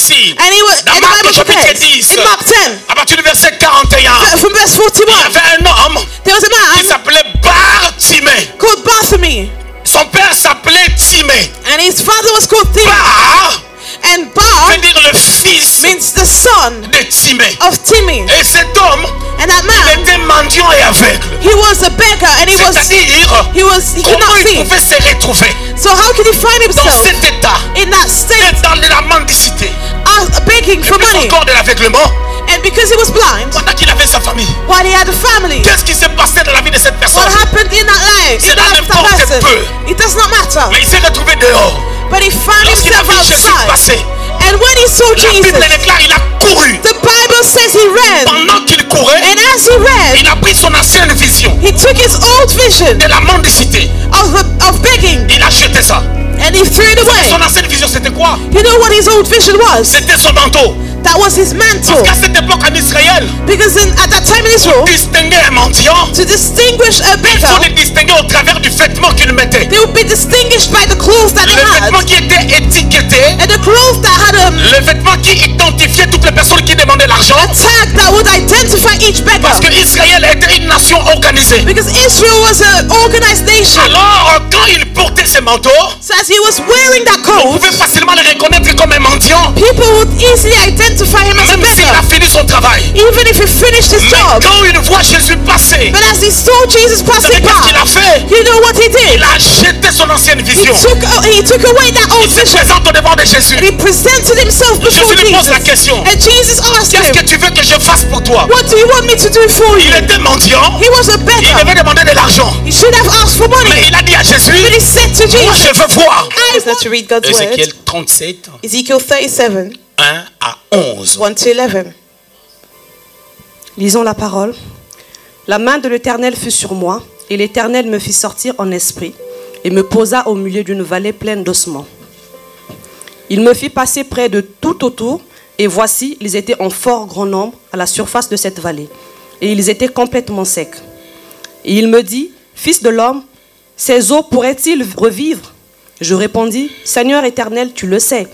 ici, And dans the Marc Bible chapitre compares 10, in Mark 10, à partir du verset 41, from verse il 41, y avait un homme there was a qui man s'appelait Bartimée. called Bartholomew, Son père s'appelait Timée. and his father was called Timothy. Bar And Bar veut dire le fils means the son de Timée. of Timmy. Et cet homme, And that il man, était mendiant et aveugle. he was a beggar, and he could C'est-à-dire, not comment il see. pouvait se retrouver So how could he find dans himself cet état, in that state, dans la mendicité, begging et for plus money? encore de l'aveuglement, And because he was blind, pendant qu'il avait sa famille? while he had a family, Qu'est-ce qui s'est passé dans la vie de cette personne? what happened in that life? C'est In the life of that n'importe person, peu. it does not matter. Mais il s'est retrouvé dehors. But he found Lorsqu'il a himself vu Jésus outside. passer, And when he saw la Bible Jesus, déclare, il a couru. the Bible says he ran. Pendant qu'il courait, And as he ran, il a pris son ancienne vision he took his old vision de la mendicité. of begging Il a jeté ça. and he threw it away. Son ancienne vision, c'était quoi? You know what his old vision was? C'était son manteau. That was his mantle. Parce qu'à cette époque en Israël, Because at that time in Israel, distinguer un mendiant, to distinguish a il faut beggar, les distinguer au travers du vêtement qu'il mettait. they would be distinguished by the clothes that Le they had. vêtement qui était étiqueté, And the clothes that had le vêtement qui identifiait toutes les personnes qui demandaient l'argent. a tag that would identify each beggar. Parce que Israël était une nation organisée. Because Israel was an organized nation. Alors, quand il portait ce manteau, So as he was wearing that on coat, pouvait facilement le reconnaître comme un mendiant, people would easily identify him as a même s'il a beggar, fini son travail. even if he finished his Mais job. quand il voit Jésus passer, But as he saw Jesus vous savez passing qu'est-ce qu'il a by, fait? you know what he did? Il a jeté son ancienne He vision. took away that Il old se vision. présente au devant de Jésus. And he presented himself before Jésus lui pose la Jesus. question. And Jesus asked Qu'est-ce que him, tu veux que je fasse pour toi? what do you want me to do for Il you? était mendiant. He was a Il beggar. devait demander de l'argent. He should have asked for Mais money. il a dit à Jésus, But he said to moi Jesus, je veux voir. I want to read God's word. Ézéchiel 37, Ezekiel 37, 1 à 11. 1 to 11. Lisons la parole. La main de l'Éternel fut sur moi, et l'Éternel me fit sortir en esprit, et me posa au milieu d'une vallée pleine d'ossements. Il me fit passer près de tout autour, et voici, ils étaient en fort grand nombre à la surface de cette vallée, et ils étaient complètement secs. Et il me dit, Fils de l'homme, ces eaux pourraient-ils revivre? Je répondis, Seigneur éternel, tu le sais.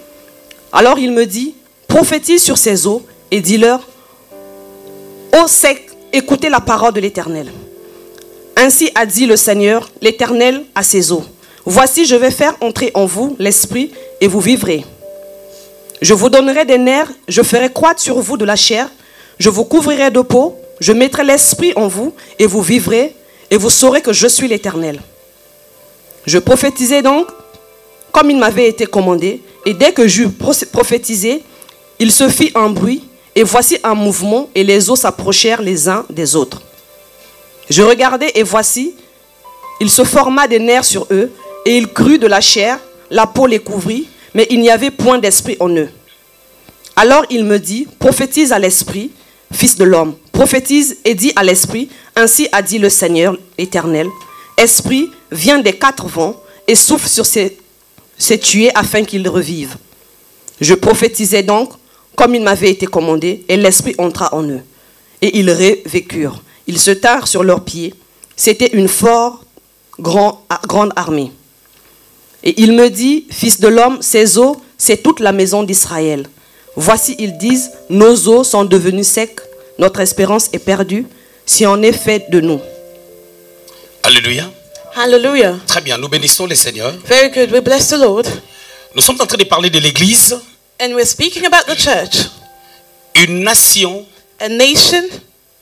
Alors il me dit, prophétise sur ces eaux, et dis-leur, ô secs, écoutez la parole de l'Éternel. Ainsi a dit le Seigneur, l'Éternel à ses eaux. Voici, je vais faire entrer en vous l'esprit et vous vivrez. Je vous donnerai des nerfs, je ferai croître sur vous de la chair, je vous couvrirai de peau, je mettrai l'esprit en vous et vous vivrez et vous saurez que je suis l'Éternel. Je prophétisai donc comme il m'avait été commandé et dès que j'eus prophétisé, il se fit un bruit et voici un mouvement et les eaux s'approchèrent les uns des autres. Je regardai et voici, il se forma des nerfs sur eux et il crut de la chair, la peau les couvrit, mais il n'y avait point d'esprit en eux. Alors il me dit, prophétise à l'esprit, fils de l'homme, prophétise et dis à l'esprit, ainsi a dit le Seigneur éternel, esprit, viens des quatre vents et souffle sur ces tués afin qu'ils revivent. Je prophétisai donc, comme il m'avait été commandé, et l'esprit entra en eux. Et ils revécurent. Ils se tinrent sur leurs pieds. C'était une fort grande armée. Et il me dit, fils de l'homme, ces eaux, c'est toute la maison d'Israël. Voici, ils disent, nos eaux sont devenues secs, notre espérance est perdue, si en est fait de nous. Alléluia. Hallelujah. Très bien, nous bénissons le Seigneur. Very good. We bless the Lord. Nous sommes en train de parler de l'Église, And we're speaking about the church, une nation a nation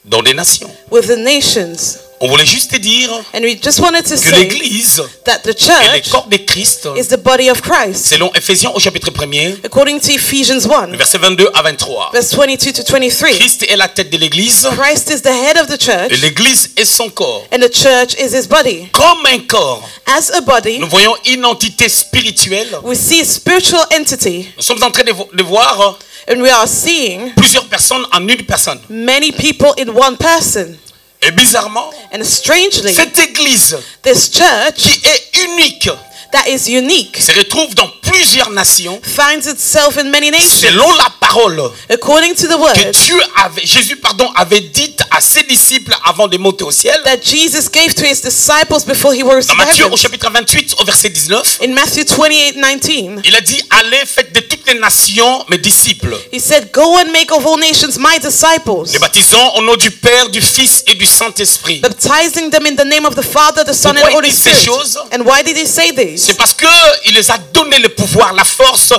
dans des nations. with the nations. On voulait juste dire And we just wanted to que say l'Église that the est le church corps de Christ, is the body of Christ. selon Éphésiens au chapitre 1er, According to Ephesians 1, versets 22 à 23. verse 22 to 23. Christ est la tête de l'Église Christ is the head of the et church, l'Église est son corps. and the church is his body. Comme un corps, As a body, nous voyons une entité spirituelle. we see a spiritual entity, Nous sommes en train de voir and we are seeing plusieurs personnes en une personne. many people in one person. Et bizarrement, And strangely, cette Église this church qui est unique that is unique se retrouve dans plusieurs nations finds itself in many nations. selon la parole According to the que word Jésus avait dit à ses disciples avant de monter au ciel. that Jesus gave to his disciples before he was Dans in Matthieu heaven. au chapitre 28 au verset 19, In Matthew 28:19, il a dit allez, faites de toutes les nations mes disciples, he said, "Go and make of all nations my disciples, les baptisant au nom du Père, du Fils et du Saint-Esprit. baptizing them in the name of the Father, the Son, and Pourquoi the Holy il dit ces Spirit." choses? And why did he say this? C'est parce que il les a donné le pouvoir, la force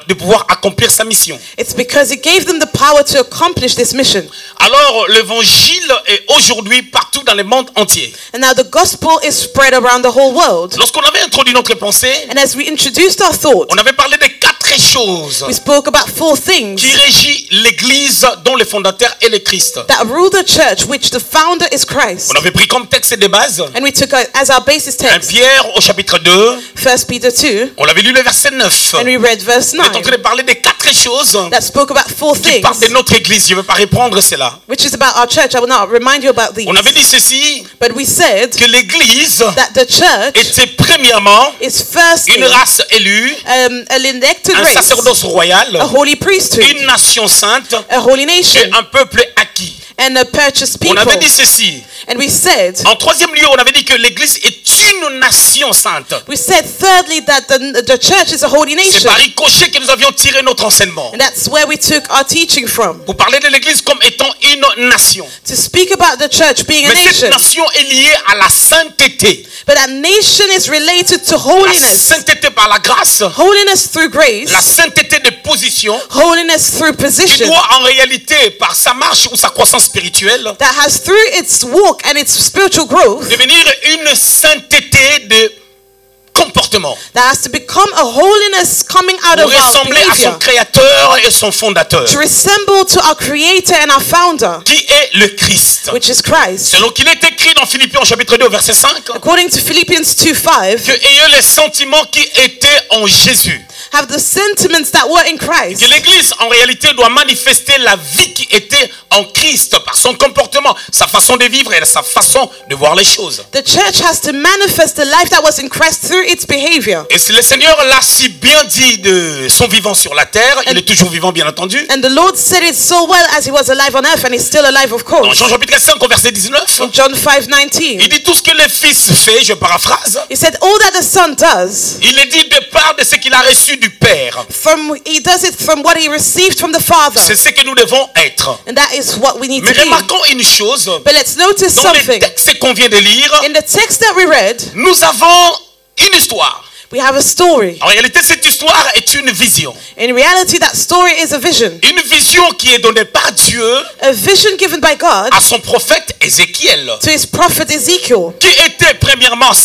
de pouvoir accomplir sa mission. It's because he gave them the power to accomplish this mission. Alors l'évangile est aujourd'hui partout dans le monde entier. And now the gospel is spread around the whole world. Lorsqu'on avait introduit notre pensée, And as we introduced our thought, on avait parlé de 4 choses we spoke about 4 things qui régit l'Église dont le fondateur est le Christ. that rule the church, which the founder is Christ. On avait pris comme texte de base And we took as our basis 1 text Pierre au chapitre 2, 1 Peter 2, on avait lu le verset 9. and we read verse On est en 9 train de parler de 4 choses that spoke about 4 qui things, parlent de notre Église. Je ne vais pas reprendre cela. which is about our church. I will not remind you about these. On avait dit ceci, But we said que l'Église that the church était premièrement is firstly une race élue, an elected un race, sacerdoce royal, a holy priesthood, une nation sainte a holy et nation, un peuple acquis. and a purchased On people. avait dit ceci. And we said, En troisième lieu, on avait dit que l'Église est une nation sainte. we said thirdly that the church is a holy C'est nation. par ricochet que nous avions tiré notre enseignement. And that's where we took our teaching from. Pour parler de l'Église comme étant une nation. To speak about the church being a Mais cette nation. nation est liée à la sainteté. But that nation is related to La holiness. sainteté par la grâce, Holiness through grace. la sainteté de position, Holiness through qui position. doit en réalité, par sa marche ou sa croissance spirituelle, That has through its walk and its spiritual growth, devenir une sainteté de comportement. that has to become a holiness coming out Pour of our ressembler à son behavior. créateur et son fondateur, To resemble to our creator and our founder, qui est le Christ. which is Christ. Selon qu'il est écrit dans Philippiens au chapitre 2 au verset 5, According to Philippians 2:5, que ayez les sentiments qui étaient en Jésus. have the sentiments that were in Christ. Que l'Église en réalité doit manifester la vie qui était en Christ par son comportement, sa façon de vivre et sa façon de voir les choses. The church has to manifest the life that was in Christ through its behavior. Et si le Seigneur l'a si bien dit de son vivant sur la terre, il est toujours vivant bien entendu. And the Lord said it so well as he was alive on earth, and he's still alive, of Dans course. Jean chapitre 5 au verset 19, In John 5:19, il dit tout ce que le Fils fait, je paraphrase, he said, "All that the Son does, il est dit de part de ce qu'il a reçu du Père. he does it from what he received from the Father." C'est ce que nous devons être. And that is what we need Mais to be. remarquons une chose, But let's notice dans les something. textes qu'on vient de lire, In the text that we read, nous avons une histoire. we have a story. En réalité, cette histoire est une vision. In reality, that story is a vision. Une vision qui est donnée par Dieu A vision given by God à son prophète Ézéchiel, to his prophet Ezekiel, qui était premièrement who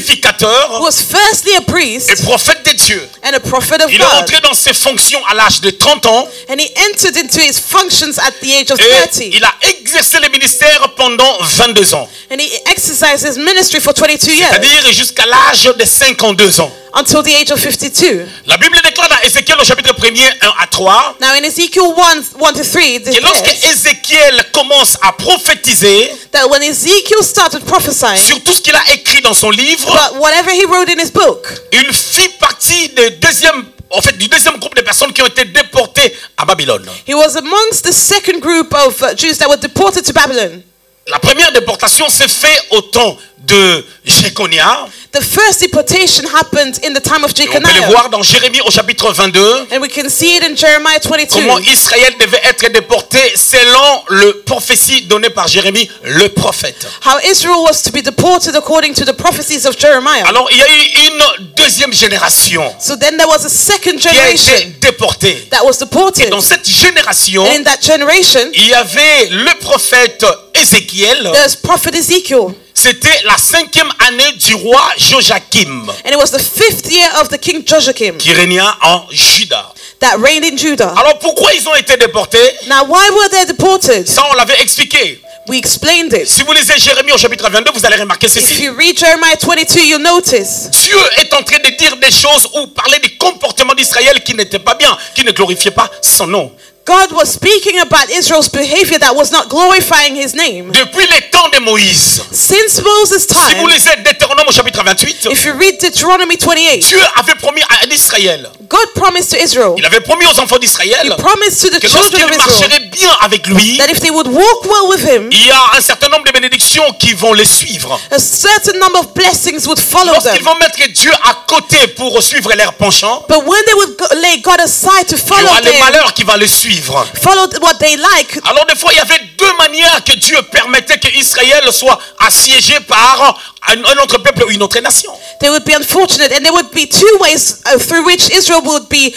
sacrificateur was firstly a priest et prophète de Dieu. and a prophet of Il est God. entré dans ses fonctions à l'âge de 30 ans And he entered into his functions at the age of et 30. il a exercé le ministère pendant 22 ans, And he exercised his ministry for 22 years, c'est-à-dire jusqu'à l'âge de 52 ans. until the age of 52. La Bible déclare dans Ézéchiel au chapitre 1er 1 à 3 Now in Ezekiel 1:1-3, it que lorsque declares Ézéchiel commence à prophétiser that when Ezekiel started prophesying sur tout ce qu'il a écrit dans son livre, about whatever he wrote in his book, il fit partie du deuxième groupe de personnes qui ont été déportées à Babylone. he was amongst the second group of Jews that were deported to Babylon. La première déportation s'est faite au temps de Jéconia. The first deportation happened in the time of Et on peut le Jeconiah. voir dans Jérémie au chapitre 22. And we can see it in Jeremiah 22. Comment Israël devait être déporté selon le prophétie donnée par Jérémie, le prophète. How Israel was to be deported according to the prophecies of Jeremiah. Alors il y a eu une deuxième génération So then there was a second qui a été generation déportée. that was deported. Dans cette génération, And in that generation, il y avait le prophète Ézéchiel. there's prophet Ezekiel. C'était la 5e année du roi Joachim And it was the 5th year of the king Joachim qui régna en Juda. that reigned in Judah. Alors pourquoi ils ont été déportés? Now, why were they deported? Ça on l'avait expliqué. We explained it. Si vous lisez Jérémie au chapitre 22, vous allez remarquer If ceci. you read Jeremiah 22, you'll notice Dieu est en train de dire des choses ou parler du comportement d'Israël qui n'était pas bien, qui ne glorifiait pas son nom. God was speaking about Israel's behavior that was not glorifying his name. Depuis les temps de Moïse, Since Moses' si vous time, lisez Deutéronome au chapitre 28, if you read Deuteronomy 28, Dieu avait promis à Israël, God promised to Israel, il avait promis aux enfants d'Israël he promised to the que children lorsqu'ils of Israel marcheraient bien avec lui, that if they would walk well with him, il y a un certain nombre de bénédictions qui vont les suivre. a certain number of blessings would follow Lorsqu'ils them. vont mettre Dieu à côté pour suivre leur penchant, But when they would lay God aside to il y follow aura les them, malheurs qui vont les suivre. follow what they like, Alors des fois, il y avait deux manières que Dieu permettait que Israël soit assiégé par un autre peuple ou une autre nation. they would be unfortunate, and there would be two ways through which Israel would be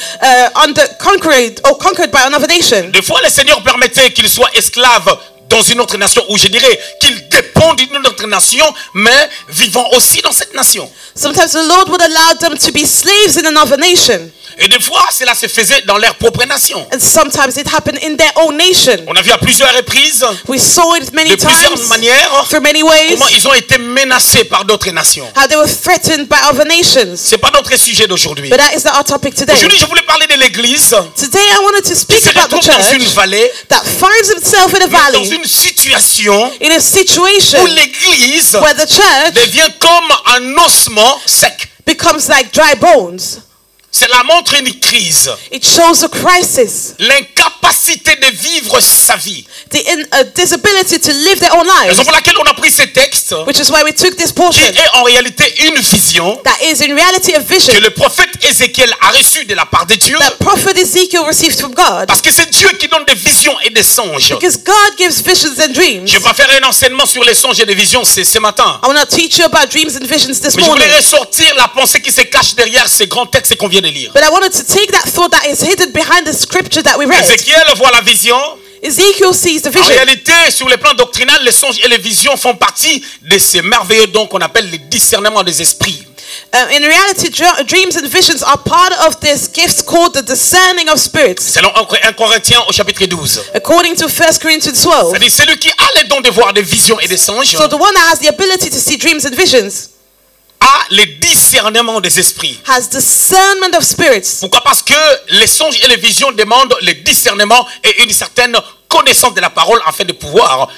conquered by another nation. Des fois, le Seigneur permettait qu'ils soient esclaves dans une autre nation, ou je dirais qu'ils dépendent d'une autre nation, mais vivant aussi dans cette nation. Sometimes the Lord would allow them to be slaves in another nation, Et des fois, cela se faisait dans leur propre nation. and sometimes it happened in their own nation. On a vu à plusieurs reprises, We saw it many de plusieurs times, manières, through many ways, comment ils ont été menacés par d'autres nations. how they were threatened by other nations. C'est pas notre sujet d'aujourd'hui. But that is not our topic today. Aujourd'hui, je voulais parler de l'église Today I wanted to qui speak se about the retrouve dans une church vallée, that finds itself in a mais dans valley, une situation in a situation où l'église where the church devient comme un ossement sec. becomes like dry bones. Cela montre une crise, It shows a crisis, l'incapacité de vivre sa vie. a disability to live their own lives, Raison pour laquelle on a pris ces textes which is why we took this qui portion. est en réalité une vision That is in reality a que vision le prophète Ézéchiel a reçue de la part de Dieu, that prophet Ezekiel received from God, parce que c'est Dieu qui donne des visions et des songes. because God gives visions and dreams. Je vais pas faire un enseignement sur les songes et les visions ce matin, I will not teach you about dreams and visions this mais je morning, voulais ressortir la pensée qui se cache derrière ces grands textes qu'on vient de lire. but I wanted to take that thought that is hidden behind the scripture that we read. Ézéchiel voit la vision. Ezekiel sees the En vision. réalité, sur le plan doctrinal, les songes et les visions font partie de ces merveilleux dons qu'on appelle les discernements des esprits. In reality, dreams and visions are part of this gift called the discerning of spirits. Selon 1 Corinthiens au chapitre 12. According to 1 Corinthians 12. C'est-à-dire celui qui a les dons de voir des visions et des songes So the one that has the ability to see dreams and visions a les discernements des esprits. has discernment of spirits. Pourquoi? Parce que les songes et les visions demandent les discernements et une certaine connaissance de la parole afin de pouvoir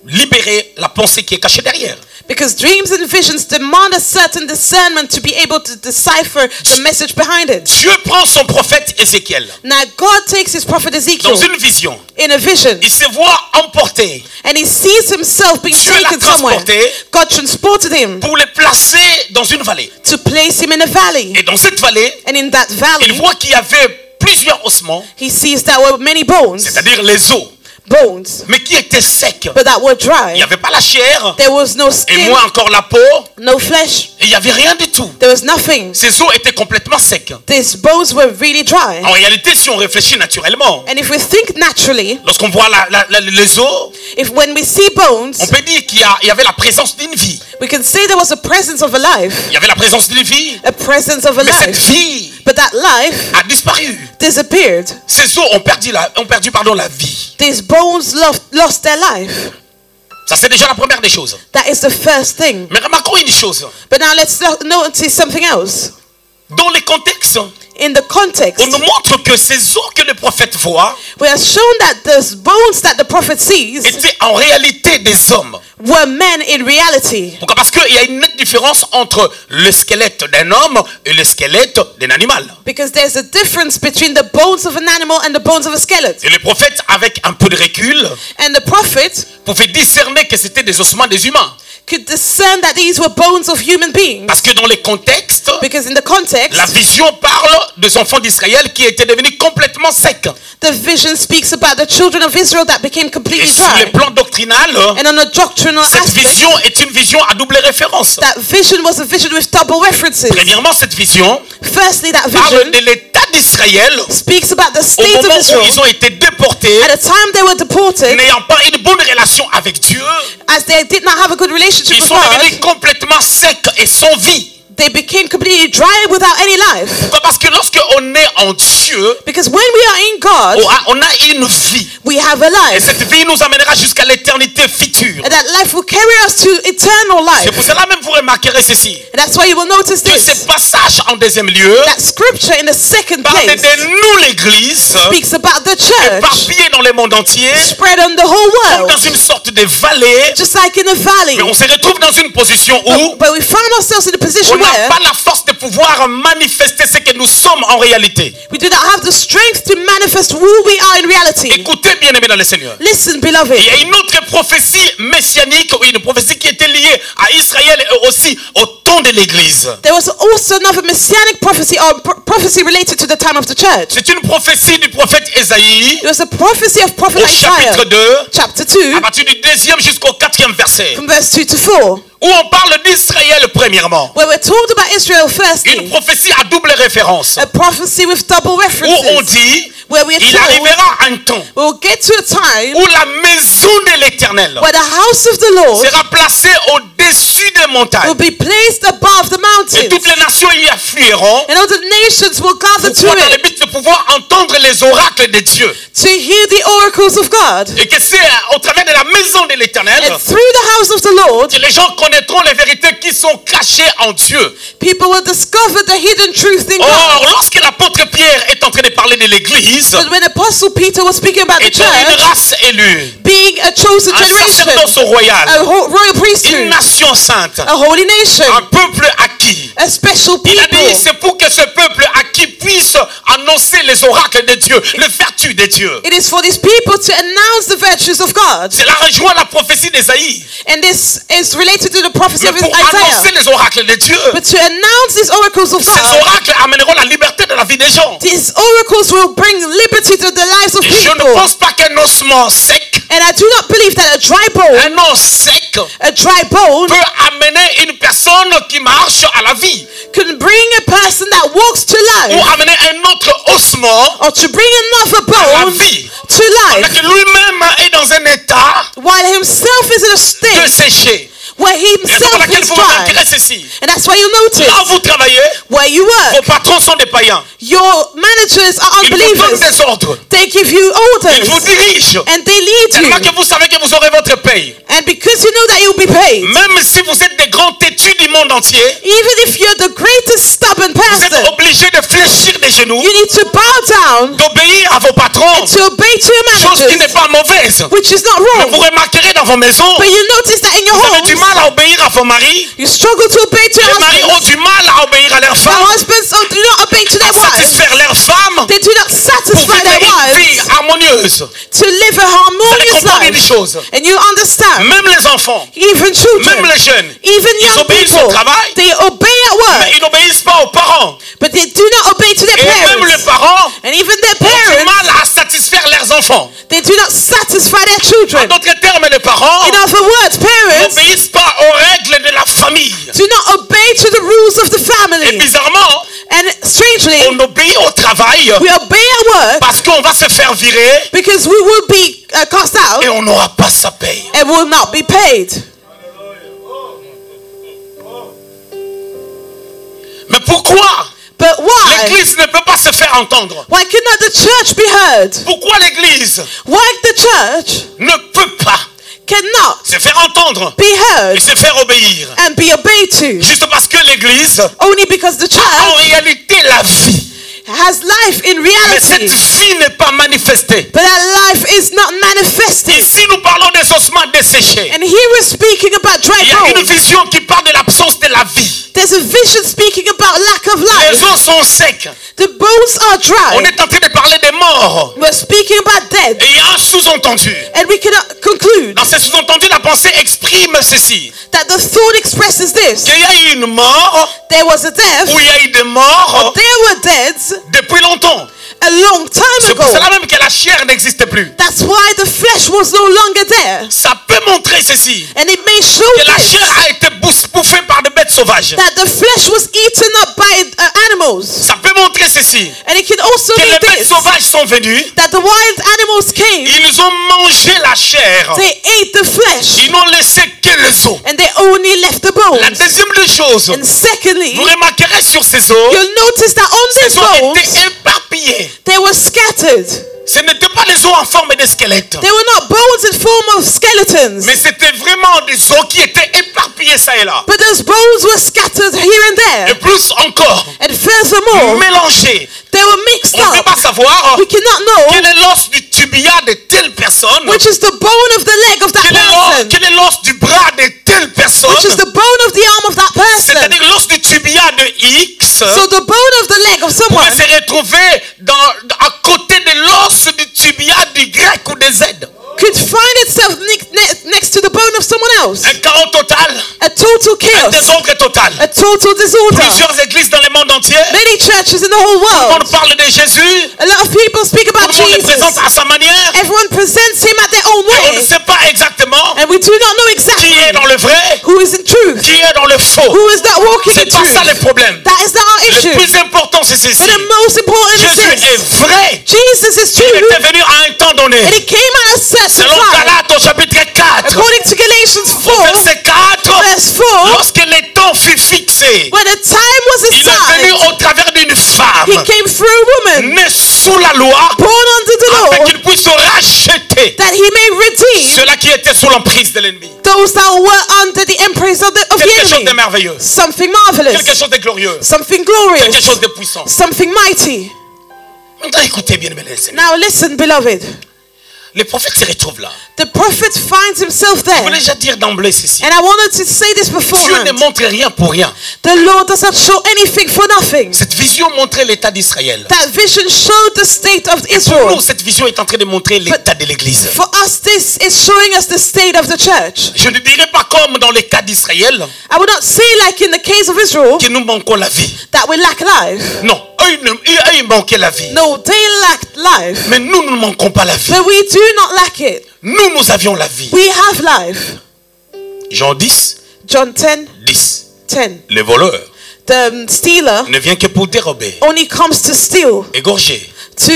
libérer la pensée qui est cachée derrière. Because dreams and visions demand a certain discernment to be able to decipher the message behind it. Dieu prend son prophète Ézéchiel Now God takes his prophet dans Ezekiel une vision. in a vision, Il se voit emporté and he sees himself being Dieu l'a taken somewhere. transporté God transported him pour le placer dans une vallée. to place him in a valley. Et dans cette vallée, And in that il valley, voit qu'il y avait plusieurs ossements, he sees there were many bones, c'est-à-dire les os, mais qui étaient secs. but that were Il dry. n'y avait pas la chair, There was no et skin, moins encore la peau, no flesh. et il n'y avait rien du tout. There was nothing. Ces os étaient complètement secs. These bones were really dry. En réalité, si on réfléchit naturellement, And if we think naturally, lorsqu'on voit les os, when we see bones, on peut dire qu'il y avait la présence d'une vie. we can say there was a presence of a life, Il y avait la présence d'une vie, a presence of a mais cette life. vie But that life a disparu. disappeared. Ces os ont perdu la vie. These bones lost their life. Ça, c'est déjà la première des choses. That is the first thing. Mais remarquons une chose. But now let's notice something else. Dans les contextes, In the context, on nous montre que ces os que le prophète voit we are shown that the bones that the prophet sees étaient en réalité des hommes. were men in reality. Pourquoi? Parce qu'il y a une nette différence entre le squelette d'un homme et le squelette d'un animal. Because there's a difference between the bones of an animal and the bones of a skeleton. Et le prophète, avec un peu de recul, And the prophet pouvait discerner que c'était des ossements des humains. could discern that these were bones of human beings. Parce que dans les contextes, Because in the context, la vision parle des enfants d'Israël qui étaient devenus complètement secs. the vision speaks about the children of Israel that became Et completely sur le dry. plan doctrinal, And on a doctrinal cette aspect, vision est une vision à double référence. that vision was a vision with double references. Premièrement, cette vision Firstly, that parle vision de l'état d'Israël speaks about the au state of moment où Israel ils ont été déportés, at the time they were deported, n'ayant pas une bonne relation avec Dieu. as they did not have a good relationship Ils with sont devenus God. complètement secs et sans vie. they became completely dry without any life. Pourquoi? Parce que lorsque on est en Dieu, Because when we are in God, on a une vie. we have a Et life. cette vie nous amènera jusqu'à l'éternité future. And that life will carry us to eternal C'est life. pour cela même vous remarquerez ceci. And that's why you will notice Que this. ce passage en deuxième lieu That scripture in the second parle place de nous l'église, speaks about the church éparpillée dans le monde entier, spread on the whole comme world. dans une sorte de vallée. Just like in a valley. Mais on se retrouve dans une position où But we found ourselves in a position on n'a where pas la force de pouvoir manifester ce que nous sommes en réalité. we do not have the strength to manifest who we are in reality. Écoutez bien aimé dans le Seigneur. Listen, beloved. Il y a une autre prophétie messianique, ou une prophétie qui était liée à Israël et aussi au temps de l'église. There was also another messianic prophecy or prophecy related to the time of the church. C'est une prophétie du prophète Ésaïe It was a prophecy of prophet au Isaiah, chapitre 2, chapter 2, à partir du 2e jusqu'au 4e verset, from verse 2 to 4, où on parle d'Israël premièrement. where we're told about Israel Une firstly, prophétie à double référence, a prophecy with double où on references, dit where we're il told arrivera un temps we'll get to a time où la maison de l'Éternel where the house of the Lord sera placée au-dessus des montagnes. will be placed above the Et mountains, toutes les nations y afflueront and all the nations will gather to dans le it but de pouvoir entendre les oracles de Dieu. to hear the oracles of God. Et que c'est au travers de la maison de l'Éternel And through the house of the Lord, que les gens connaîtront les vérités qui sont cachées en Dieu. people will discover the hidden truth in God. Or, lorsque l'apôtre Pierre est en train de parler de l'Église, But when Apostle Peter was speaking about the étant une church race élue, being a chosen un sacerdoce generation, royal, a royal une priesthood, nation sainte, a holy nation, un peuple acquis. a special Il a people. dit, c'est pour que ce peuple acquis puisse annoncer les oracles de Dieu, les vertus de Dieu. It is for these people to announce the virtues of God. Cela rejoint la prophétie d'Ésaïe. And this is related to the prophecy Mais of pour annoncer Isaiah. les oracles de Dieu, But to announce these oracles of ces God, oracles amèneront la liberté de la vie des gens. these oracles will bring liberty to the lives of Et je ne people. pense pas qu'un ossement sec, And I do not believe that a dry bone, un os sec, a dry bone, peut amener une personne qui marche à la vie. can bring a person that walks to Ou life, amener un autre ossement or to bring another à la bone vie. to Alors life, que lui-même est dans un état while himself is in a de state sécher. where Et c'est pour himself laquelle is vous dry. remarquerez ceci. And that's why you Là notice où vous travaillez, where you vos work, patrons sont des païens. your managers are Ils vous donnent unbelievers. des ordres. They give you Ils vous orders dirigent. and they lead Tellement you. que vous savez que vous aurez votre paye. And because you know that you'll be paid, Même si vous êtes des grands têtus du monde entier, even if you're the greatest stubborn vous êtes person, obligés de fléchir des genoux, you need to bow down d'obéir à vos patrons. to obey to your Chose qui n'est managers, pas mauvaise. which is not Mais wrong. vous remarquerez dans vos maisons, But you notice that in your vous avez du homes, mal à obéir à vos maris. you struggle to obey to your Les maris ont husbands. du mal à obéir à leurs Your femmes, husbands do not obey to à their wives. satisfaire leurs femmes They do not pour satisfy vivre their une vie wives harmonieuse. to live a Vous allez harmonious comprendre une life. chose. And you understand, Même les enfants, even children, même les jeunes, even ils young obéissent au people, travail, they obey at mais work, ils n'obéissent pas aux parents. but they do not obey to their Et même les parents. parents And even their ont du parents, mal à satisfaire leurs enfants. they do not satisfy their En children. d'autres termes, les parents In other words, parents n'obéissent pas aux règles de la famille. do not obey to the rules of the Et family. bizarrement, And strangely, on obéit au travail we obey at work parce qu'on va se faire virer because we will be cast out et on n'aura pas sa paye. and will not be paid. Mais pourquoi But why? l'Église ne peut pas se faire entendre? Why cannot the church be heard? Pourquoi l'Église Why the church ne peut pas cannot se faire entendre be et heard se faire obéir? and be obeyed to? Juste parce que l'Église Only because the a en church réalité la vie. has life in Mais cette reality, vie n'est pas manifestée. but that life is not manifested. Ici, nous parlons des ossements desséchés. And here we're speaking about dry Il y a une bones. vision qui parle de l'absence de la vie. There's a vision speaking about lack of Les life. os sont secs. The bones are On dry. est en train de parler des morts. We're speaking about dead. Et il y a un sous-entendu. And we cannot conclude Dans ce sous-entendu, la pensée exprime ceci. that the thought expresses this. Qu'il y a eu une mort, There was a death, ou il y a eu des morts there were deads depuis longtemps. a long time C'est pour ago. cela même que la chair n'existe plus. That's why the flesh flesh was no longer there. Ça peut montrer ceci, And it may show que la this, chair a été bouffée par des bêtes sauvages. that the flesh was eaten up by animals. Ça peut montrer ceci, And it can also que les mean bêtes this, sauvages sont venues, that the wild animals came, ils ont mangé la chair, they ate the flesh, ils n'ont laissé que les os. and they only left the La bones. deuxième des choses, And secondly, vous remarquerez sur ces os, you'll notice that on ces these os bones, étaient éparpillés. they were scattered. Ce n'étaient pas les os en forme de squelette, They were not bones in form of skeletons, mais c'était vraiment des os qui étaient éparpillés ça et là. but those bones were scattered here and Et there. plus encore, And furthermore, mélangés. they were mixed On ne peut up. pas savoir We cannot know quel est l'os du tibia de telle personne, which is the bone of the leg of that person, quel est l'os du bras de telle personne, which is the bone of the arm of that person. c'est-à-dire l'os du tibia de X So the bone of the leg of someone pourrait se retrouver à côté de l'os du tibia du Y ou de Z. could find itself next to the bone of someone else. Un chaos total, A total un chaos, désordre total. a total disorder. Plusieurs églises dans le monde entier, Many churches in the whole tout le monde world, parle de Jésus, a lot of people speak tout about le monde le présente Jesus. à sa manière, Everyone presents him at their own et on ne way, sait pas exactement and we do not know qui exactly est dans le vrai, who is in truth, qui est dans le faux. who is not walking in C'est pas ça le truth. problème. That is not our Le issue. plus important c'est ceci. But the most important is Jésus est this: vrai. Jesus is Il true, était venu à un temps donné. and he came at a certain Selon time. Galates au chapitre 4, According to Galatians au 4, verset 4, verse 4, lorsque le temps fut fixé, when a time was il est venu assigned, au travers d'une he femme came through a woman née sous la loi, born under the afin law, qu'il puisse racheter that he may redeem ceux-là qui étaient sous l'emprise de l'ennemi. those that were under the embrace of the Quelque chose de enemy. merveilleux, Something quelque marvelous, chose de glorieux, something quelque glorious, chose de puissant. something mighty. Maintenant écoutez bien, mes Seigneur. Now listen, beloved. Le prophète se retrouve là. The prophet finds himself Je voulais there. déjà dire d'emblée ceci. And I wanted to say this Dieu ne beforehand. montre rien pour rien. The Lord does not show anything for nothing. Cette vision montrait l'état d'Israël. That vision showed the state of Pour nous, Israel. cette vision est en train de montrer l'état de l'Église. For us, this is showing us the state of the church. Je ne dirais pas comme dans le cas d'Israël, I would not say like in the case of Israel que nous manquons la vie. that we lack life. Non, eux, ils manquaient la vie. No, they lacked life. Mais nous ne manquons pas la vie. But we do not lack it. Nous avions la vie. We have life. Jean 10, John 10, 10. 10. Le voleur The stealer ne vient que pour dérober, only comes to steal, égorger to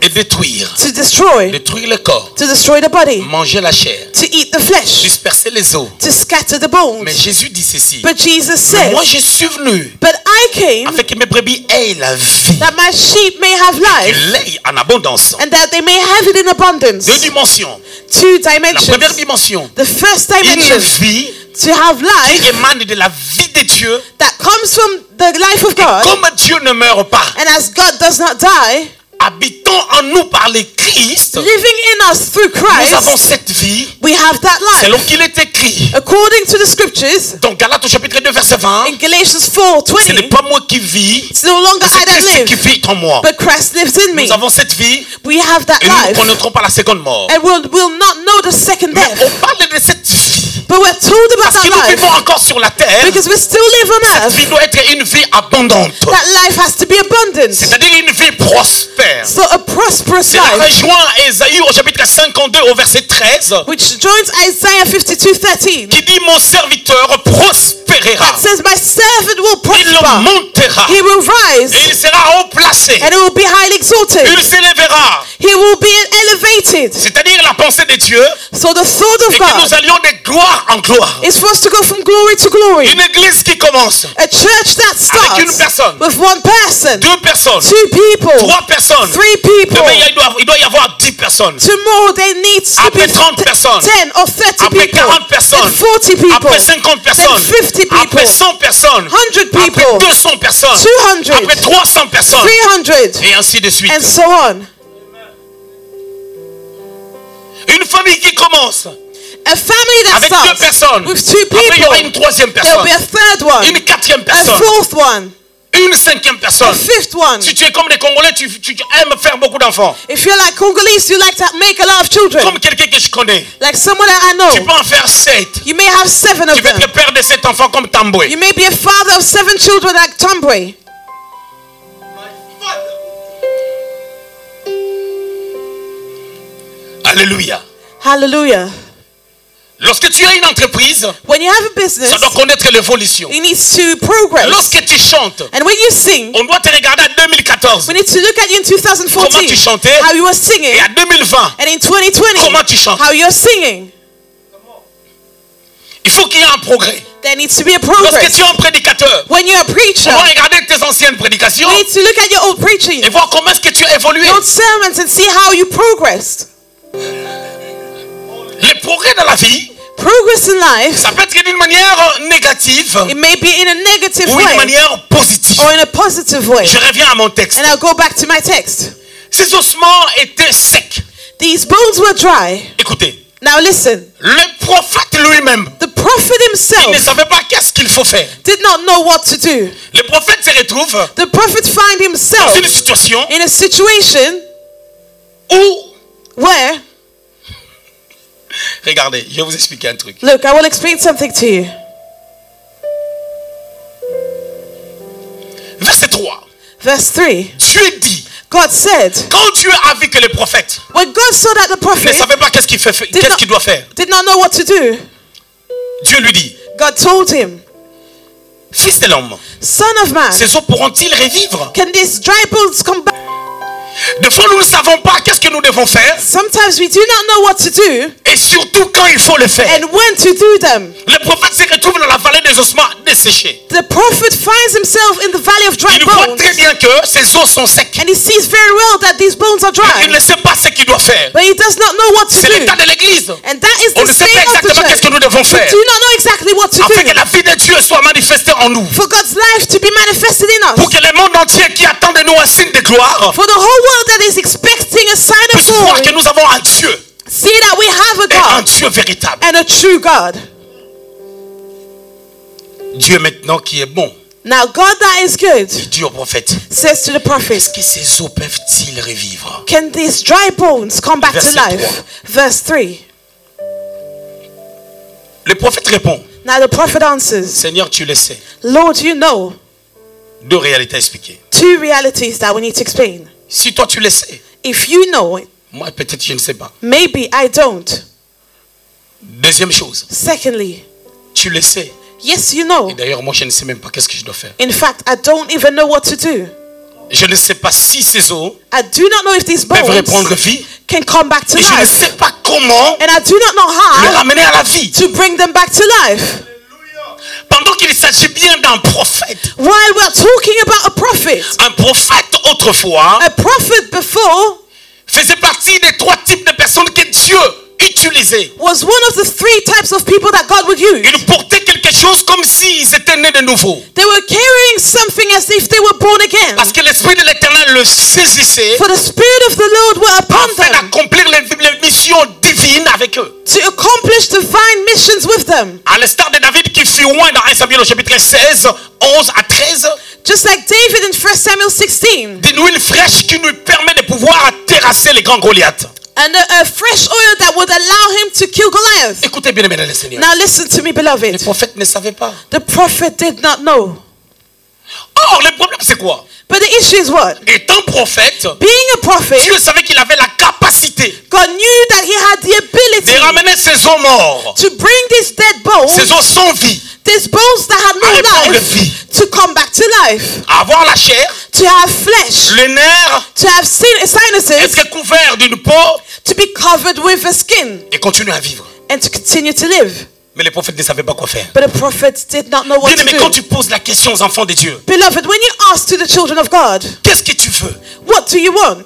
et détruire. destroy, Détruire le corps, to destroy the body, manger la chair, to eat the flesh, disperser les os. to scatter the Mais bones. Jésus dit ceci. But Jesus Mais moi, says, je suis venu but I came afin que mes brebis aient la vie. that my sheep may have life, Qu'ils l'aient en abondance. and that they may have it in abundance. Deux dimensions. Two La première dimensions. dimension, The first une dimension, vie to have qui life émane de la vie de Dieu. that comes from the life of God. Comme Dieu ne meurt pas, And as God does not die, habitant en nous par le Christ, living in us through nous avons Christ, cette vie we have that selon life. qu'il est écrit. According to the scriptures, Dans Galates au chapitre 2 verset 20, in Galatians ce n'est 4:20, pas moi qui vis, it's no longer c'est I that Christ qui live, vit en moi. but Christ lives in me. Nous avons cette vie We have that et nous ne life, connaîtrons pas la seconde mort. and we'll not know the second Mais death. on parle de cette vie But we're told about parce que that nous vivons life encore sur la terre. because we still live on Cette earth. vie doit être une vie abondante, That life has to be abundant, c'est-à-dire une vie prospère. so a prosperous Cela life, rejoint Ésaïe au chapitre 52 au verset 13 which joins Isaiah 52:13. qui dit mon serviteur prospérera, That says, my servant will il prosper, montera he will et rise, il sera haut placé, and he will be highly exalted, il s'élèvera. he will be elevated. C'est-à-dire la pensée de Dieu So the thought et of que nous God allions de gloire en gloire. is for us to go from glory to glory. Une église qui commence A church that avec une starts personne, with one person, deux personnes, two people, trois personnes. three people. Demain, il doit y avoir 10 personnes. Tomorrow there needs to be Après 30 personnes. 10 or 30 Après people, 40 personnes. then 40 people, Après 50 personnes. then 50 people, Après 100 personnes. 100 people, Après 200 personnes. 200, Après 300 personnes. 300, Et ainsi de suite. and so on. Une famille qui commence A family that avec deux starts personnes. with two Après, il y aura people, une troisième there'll personne. be a third one, Une quatrième a personne. fourth one, Une cinquième a personne. fifth one. Si tu es comme les Congolais, tu aimes faire beaucoup d'enfants. If you're like Congolese, you like to make a lot of children. Comme quelqu'un que je connais. Like someone that I Tu know. peux en faire 7. You may have 7 Tu of peux them. être père de 7 enfants comme Tamboué. You may be a father of 7 children like Tombray. Alléluia. Hallelujah. Lorsque tu as une entreprise, When you have a business, ça doit connaître l'évolution. it needs to progress. Lorsque tu chantes, And when you sing, on doit te regarder en 2014. we need to look at you in Comment 2014, tu chantais? how you were singing, Et en 2020, and in 2020, comment tu chantes? how you're singing. Il faut qu'il y ait un progrès. There needs to be a Lorsque progress. tu es un prédicateur, When you're a preacher, on doit regarder tes anciennes prédications we need to look at your old preaching, et voir comment est-ce que tu as évolué. your old sermons, and see how you progressed. Les progrès dans la vie, Progress in life, ça peut être d'une manière négative it may be in a negative ou d'une way manière positive. or in a positive way. Je reviens à mon texte. And I'll go back to my text. Ces ossements étaient secs. These bones were dry. Écoutez, Now listen, le prophète lui-même, the prophet il ne himself savait pas qu'est-ce qu'il faut faire. did not know what to do. Le prophète se retrouve The prophet find dans himself une situation in a situation où, where, regardez, je vais vous expliquer un truc. look, I will explain something to you. Verset 3, Verse 3, Dieu dit, God said, quand Dieu a vu que le prophète when God saw that the ne prophet savait pas qu'est-ce qu'il doit faire, did not know what to do, Dieu lui dit, God told him, fils de l'homme, Son of man, ces eaux pourront-ils revivre? can these dry bones come back? Des fois, nous ne savons pas qu'est-ce que nous devons faire Sometimes we do not know what to do et surtout quand il faut le faire. and when to do them. Le prophète se retrouve dans la vallée des ossements desséchés. The prophet finds himself in the valley of dry Il voit bones très bien que ces os sont secs. and he sees very well that these bones are Il dry, ne sait pas ce qu'il doit faire. but he does not know what to C'est l'état do. de l'église. And that is On the ne sait state pas of the exactement qu'est-ce que church. nous devons We faire do not know exactly what to afin que do la vie de Dieu soit manifestée en nous. for God's life to be manifested in Pour us. que le monde entier qui attend de nous un signe de gloire For the whole world that is expecting a sign of puisse voir que glory, nous avons un Dieu see that we have a et un God Dieu véritable. and a true God. Dieu maintenant qui est bon, Now God that is good il dit au prophète, says to the prophet, est-ce que ces os peuvent-ils revivre? can these dry bones come back to Verset life? Verse 3. Le prophète répond, Now the prophet answers, Seigneur, tu le sais. Lord, you know Deux réalités expliquées. two realities that we need to explain. Si toi tu le sais, If you know it, moi peut-être je ne sais pas. maybe I don't. Deuxième chose, Secondly, tu le sais. yes, you know. Et d'ailleurs, moi je ne sais même pas qu'est-ce que je dois faire. In fact, I don't even know what to do. Je ne sais pas si ces os I do not know if these peuvent reprendre bones vie. can come back to Et je ne life. sais pas comment And I do not know les how ramener à la vie. to bring them back to life. Pendant qu'il s'agit bien d'un prophète. While we're talking about a prophet Autrefois, a prophet before faisait partie des trois types de personnes que Dieu utilisait. was one of the three types of people that God would use. Ils portaient quelque chose comme s'ils étaient nés de nouveau. They were carrying something as if they were born again. Parce que l'Esprit de l'Éternel le saisissait For the Spirit of the Lord were upon afin them d'accomplir les missions divines avec eux. to accomplish divine missions with them. À l'instar de David qui fut loin dans 1 Samuel au chapitre 16, 11 à 13, Just like David in 1 Samuel 16. d'une huile fraîche qui nous permet de pouvoir terrasser les grands Goliaths. And a fresh oil that would allow him to kill Goliath. Écoutez bien, bien, le Seigneur. Now listen to me, Le beloved. prophète ne savait pas. The prophet did not know. Or, le problème c'est quoi? But the issue is what? Étant prophète, Being a prophet, Dieu savait qu'il avait la capacité God knew that he had the de ability ramener ces os morts, to bring these dead bones, ces os sans vie, these bones that had à no répandre life, vie, to come back to life, à avoir la chair, to have flesh, le nerf, to have sinuses, être couvert d'une peau to be covered with a skin, et continuer à vivre. and to continue to live. Mais les prophètes ne savaient pas quoi faire. But the prophets did not know what Bien to aimé, quand do. tu poses la question aux enfants de Dieu, Beloved, when you ask to the children of God, qu'est-ce que tu veux what do you want?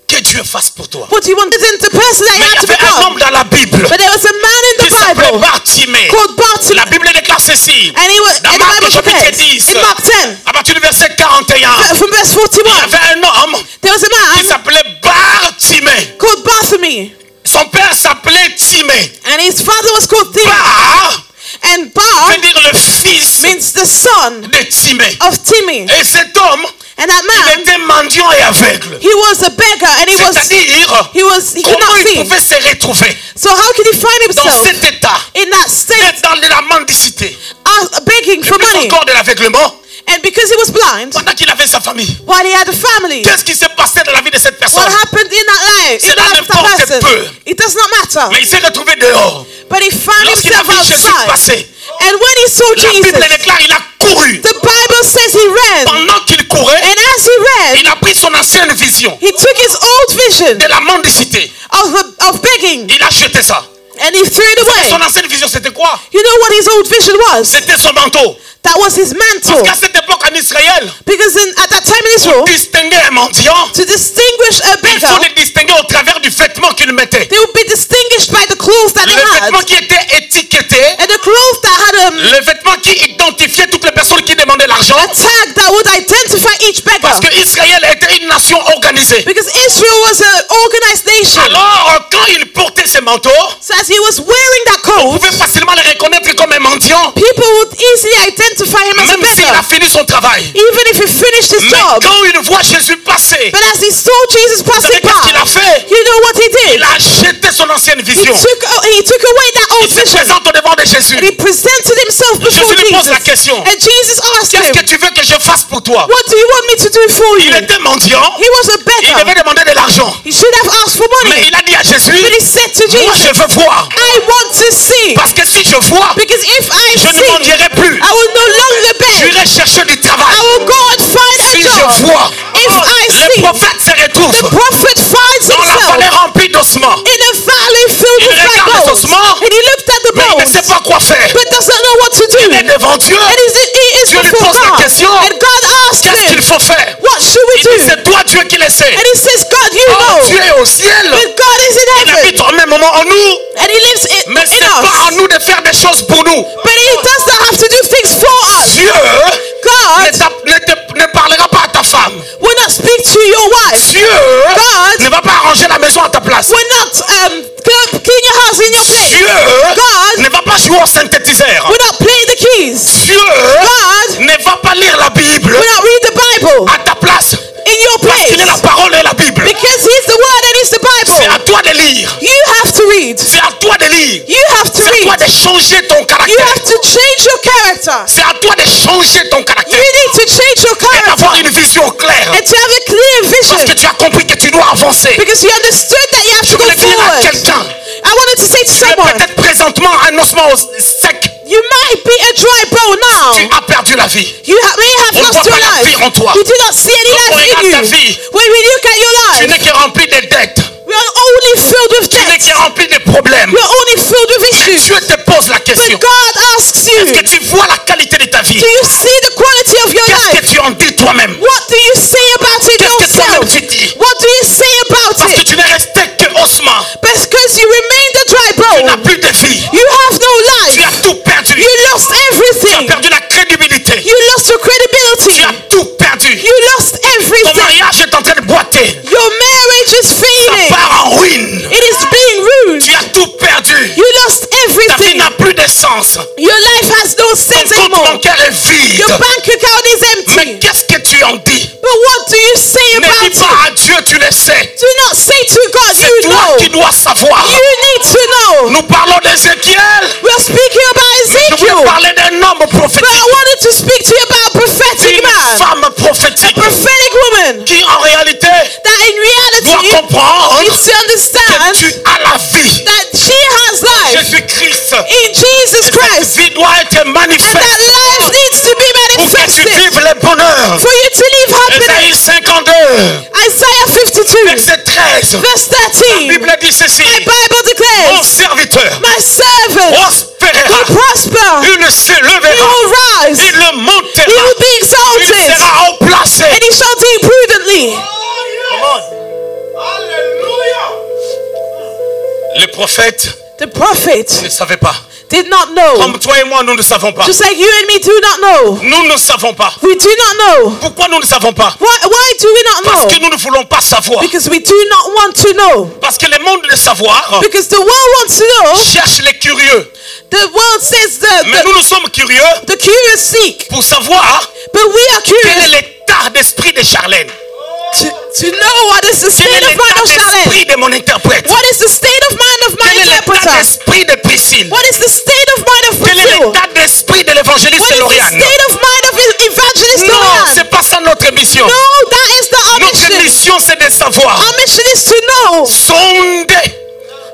que Dieu fasse pour toi? What do you want? Isn't the person that Mais you il y had to avait un homme become? dans la Bible But there was a man in qui the s'appelait Bible Bartimée. called Bartimaeus. La Bible déclare ceci. And he was Dans in the Marc Bible chapitre declares, 10, in Mark 10, à partir du verset 41, from verse il y 41, avait un homme there was a qui man s'appelait Bartimée. called Bartholomew, Son père s'appelait Timée. and his father was called Timothy. Bar And Bar veut dire le fils means the son de Timée. of Timmy. Et cet homme, And that il man, était mendiant et aveugle. he was a beggar, and he C'est-à-dire, could comment not il see. pouvait se retrouver So how could he find dans himself cet état, in that state, d'être dans la mendicité, begging et for plus money? encore de l'aveuglement, And because he was blind, pendant qu'il avait sa famille? while he had a family, Qu'est-ce qui s'est passé dans la vie de cette personne? what happened in that life, in the Cela life ne of that porte person? person. peu. It does not matter. Mais il s'est retrouvé dehors. But he found Lorsqu'il a himself vu Jésus outside. passer, And when he saw la Bible Jesus, déclare, il a couru. the Bible says he ran. Pendant qu'il courait, And as he ran, il a pris son ancienne vision he took his old vision de la mendicité. of begging Il a jeté ça. and he threw it Son away. ancienne vision, c'était quoi? You know what his old vision was? C'était son manteau. That was his Parce mantle. qu'à cette époque en Israël, Because at that time in Israel, distinguer un mendiant, to distinguish a il faut beggar, les distinguer au travers du vêtement qu'il mettait. they would be distinguished by the clothes that Le they had. vêtement qui était étiqueté, And the clothes that had le vêtement qui identifiait toutes les personnes qui demandaient l'argent. a tag that would identify each beggar. Parce que Israël était une nation organisée. Because Israel was an organized nation. Alors, quand il portait ses manteaux, So as he was wearing that on coat, pouvait facilement le reconnaître comme un mendiant. people would easily identify him as a Même s'il a beggar, fini son travail. even if he finished his Mais job. quand il voit Jésus passer, But as he saw Jesus vous savez passing qu'est-ce qu'il a by, fait? you know what he did? Il a jeté son ancienne He vision. took away that old Il se vision. présente au devant de Jésus. And he presented himself before Jésus lui pose Jesus. la question. And Jesus asked Qu'est-ce que him, tu veux que je fasse pour toi? what do you want me to do for Il you? était mendiant. He was a Il beggar. devait demander de l'argent. He should have asked for Mais money. il a dit à Jésus, But he said to moi Jesus, je veux voir. I want to see. Parce que si je vois, Because if I je ne see, mendierai plus. I will no longer beg. J'irai chercher du I travail. will go and find a Si job. je vois, If I le see, prophète se the retrouve prophet finds dans la himself vallée remplie d'ossements. in a valley filled Il with dry regarde les bones. ossements, And he looked at the Mais il ne bones, sait pas quoi faire. but doesn't know what to do. Il est devant Dieu. And he is Dieu lui before pose la God. question. And God asked Qu'est-ce qu'il him, faut faire? what should we Il dit, do? c'est toi Dieu qui le sais. And he says, God, you Oh, know. Dieu est au ciel. But God is in Il heaven. habite au même moment en nous. And he lives Mais ce in n'est pas à us. nous de faire des choses pour nous. But he does not have to do things for us. Dieu God ne parlera pas à ta femme. will not speak to your wife. Dieu God ne va pas arranger la maison à ta place. will not clean your house in your place. Dieu God ne va pas jouer au synthétiseur. will not play the keys. Dieu God ne va pas lire la Bible will not read the Bible à ta place. in your Parce qu'il est la place. parole et la Bible. Because he's the word and he's the C'est à Bible. toi de lire. You have to read. C'est à toi de lire. You have to C'est à toi read. de changer ton You caractère. have to change your character. C'est à toi de changer ton You caractère. need to change your Et d'avoir character une vision claire. and to have a clear Parce que vision. tu as compris que tu dois avancer. Because you understood that you have Je to go voulais dire à forward. quelqu'un, I wanted to say to tu es someone, peut-être présentement un ossement sec. you might be a dry bone Tu now. as perdu la vie. You may have On ne lost voit your pas la vie en life. toi. You do not see any Quand on life regarde ta in you. vie, When we look at your tu n'es life, que rempli de dettes. we are only filled with Tu n'es debt. que rempli de problèmes. We are only filled with Mais issues. Dieu te pose la question. But God asks you, Est-ce que tu vois la qualité de ta vie? do you see the quality of your Qu'est-ce life? que tu en dis toi-même? What do you say about it Qu'est-ce que toi-même yourself? tu dis? What do you say about Parce que it? tu n'es resté que ossement. Because you remain the dry Tu n'as bone. plus de vie. You have no Tu as life. tout perdu. You lost Tu as everything. perdu la crédibilité. You lost your Tu credibility. as tout perdu. You lost Ton everything. mariage est en train de boiter. Your marriage is Ça fading. part en ruine. It is being ruined. Tu as tout perdu. You lost Ta vie everything. n'a plus de sens. Your life has no Ton sense compte anymore. bancaire est vide. Your bank account is Mais empty. qu'est-ce que tu en dis? But what do you say Ne about dis it? pas à Dieu, tu le sais. Do not say to God, C'est you toi qui know. dois savoir. You need to know. Nous parlons d'Ézéchiel. We are speaking about Je voulais Ezekiel. parler d'un homme But prophétique. I wanted to speak to you about a prophetic Une man. femme prophétique Prophetic woman. qui en réalité That in doit reality comprendre needs to que understand tu as la vie. that she has life Jésus-Christ. in Jesus Cette Christ. vie doit être And manifeste that life needs to be pour que tu manifested. vives le bonheur. For you to live Ésaïe happiness. 52, Isaiah 52, verset 13. verse La 13. Bible dit ceci. My Bible Mon declares, serviteur my servant prospérera. will prosper. Il se He levera. will rise. Il le He montera. will be Il exalted. sera haut placé. And he shall deal prudently. Le prophète The prophet ne savait pas. did not know. Comme toi et moi, nous ne savons pas. Just like you and me do not know. Nous ne savons pas. We do not know. Pourquoi nous ne savons pas? Why do we not Parce know? que nous ne voulons pas savoir. Because we do not want to know. Parce que le monde de savoir Because the world wants to know. cherche les curieux. The world says Mais nous sommes curieux the curious seek. pour savoir But we are quel est curious l'état d'esprit de Charlène. to know what is the Quel state est of mind l'état of Charlene. d'esprit de mon interprète. What is the state of mind of my Quel est l'état interpreter? d'esprit de Priscille. What is the state of mind of Quel est Priscilla? l'état d'esprit de l'évangéliste What is the Lauriane. state of mind of evangelist Non, Lauriane? c'est pas ça notre mission. No, that is the our Notre mission. mission, c'est de savoir. Our mission is to know. Sonder